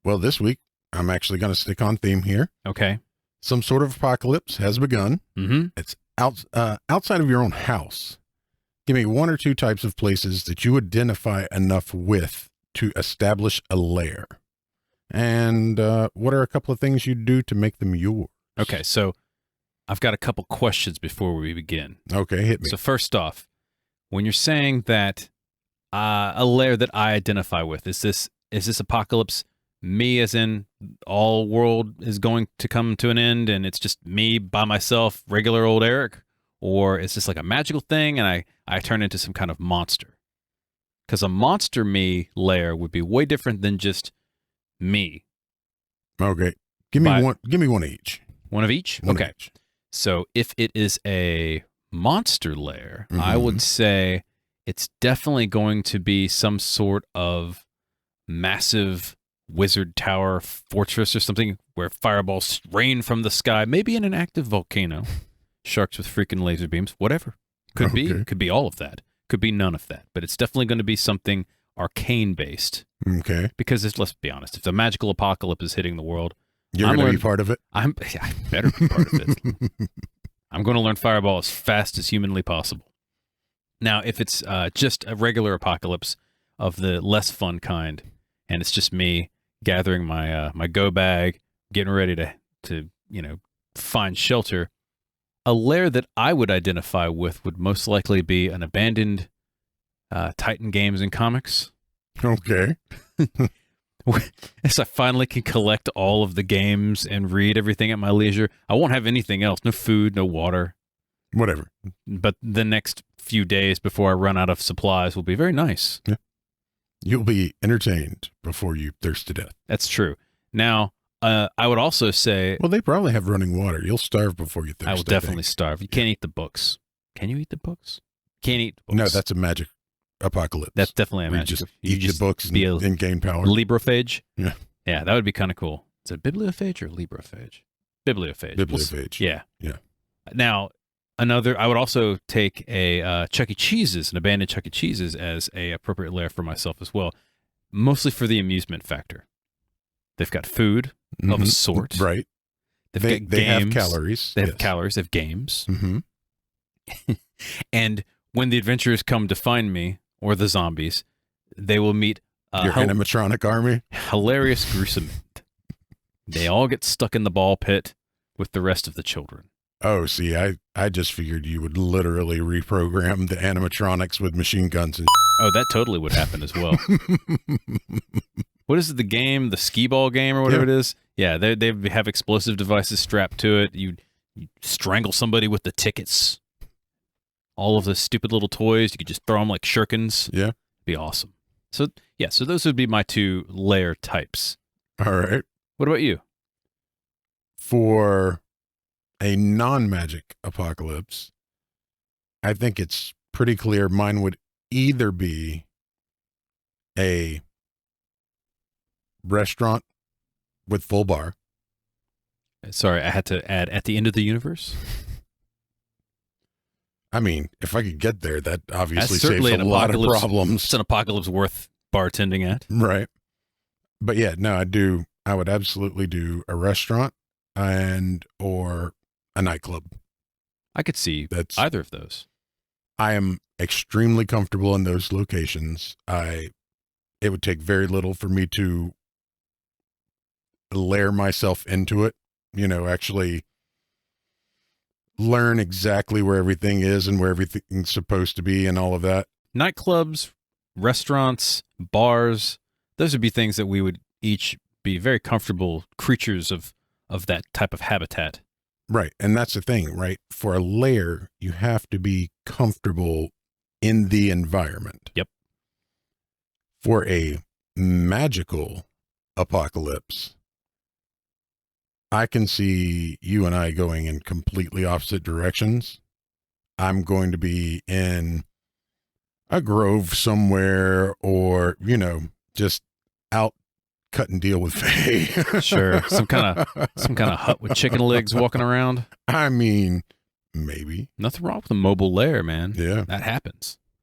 Well, this week, I'm actually going to stick on theme here. Okay. Some sort of apocalypse has begun. Mm-hmm. It's outside of your own house. Give me one or two types of places that you identify enough with to establish a lair. And what are a couple of things you do to make them yours? Okay, so I've got a couple questions before we begin. Okay, hit me. So first off, when you're saying that a lair that I identify with, is this apocalypse me as in all world is going to come to an end and it's just me by myself, regular old Eric? Or is this like a magical thing and I turn into some kind of monster? Because a monster me lair would be way different than just me. Okay. Give me one each. One of each? One okay. each. So if it is a monster lair, I would say it's definitely going to be some sort of massive wizard tower fortress or something where fireballs rain from the sky, maybe in an active volcano, sharks with freaking laser beams, whatever. Could be all of that. Could be none of that. But it's definitely going to be something arcane based. Okay. Because let's be honest, if the magical apocalypse is hitting the world, You're going to be part of it? I better be part of it. I'm going to learn fireball as fast as humanly possible. Now, if it's just a regular apocalypse of the less fun kind, and it's just me gathering my my go bag, getting ready to find shelter, a lair that I would identify with would most likely be an abandoned Titan Games and Comics. Okay. As I finally can collect all of the games and read everything at my leisure, I won't have anything else. No food, no water. Whatever. But the next few days before I run out of supplies will be very nice. Yeah. You'll be entertained before you thirst to death. That's true. Now, I would also say... Well, they probably have running water. You'll starve before you thirst. I will definitely starve. You can't eat the books. Can you eat the books? Can't eat books. No, that's a magic apocalypse. That's definitely a magic. You just eat the books and gain power. Librophage? Yeah. Yeah, that would be kind of cool. Is it bibliophage or librophage? Bibliophage. Bibliophage. Yeah. Yeah. Now, I would also take a Chuck E. Cheese's, an abandoned Chuck E. Cheese's, as a appropriate lair for myself as well, mostly for the amusement factor. They've got food of a sort. Right. They have calories. They have calories. They have games. Mm-hmm. And when the adventurers come to find me, or the zombies, they will meet your animatronic army. Hilarious gruesome. They all get stuck in the ball pit with the rest of the children. Oh, see, I just figured you would literally reprogram the animatronics with machine guns and Oh, that totally would happen as well. What is it, the game, the skee ball game or whatever it is? Yeah, they have explosive devices strapped to it. You strangle somebody with the tickets. All of the stupid little toys, you could just throw them like shurikens. Yeah. Be awesome. So, yeah, so those would be my two lair types. All right. What about you? For a non-magic apocalypse, I think it's pretty clear mine would either be a restaurant with full bar. Sorry, I had to add at the end of the universe. I mean, if I could get there, that obviously That's saves a lot of problems. It's an apocalypse worth bartending at. Right. But yeah, no, I would absolutely do a restaurant or a nightclub. I could see either of those. I am extremely comfortable in those locations. It would take very little for me to layer myself into it, actually learn exactly where everything is and where everything's supposed to be and all of that. Nightclubs, restaurants, bars, those would be things that we would each be very comfortable creatures of that type of habitat. Right. And that's the thing, right? For a lair, you have to be comfortable in the environment. Yep. For a magical apocalypse, I can see you and I going in completely opposite directions. I'm going to be in a grove somewhere or, just out cut and deal with Faye. Sure. Some kind of hut with chicken legs walking around. I mean, maybe. Nothing wrong with a mobile lair, man. Yeah. That happens.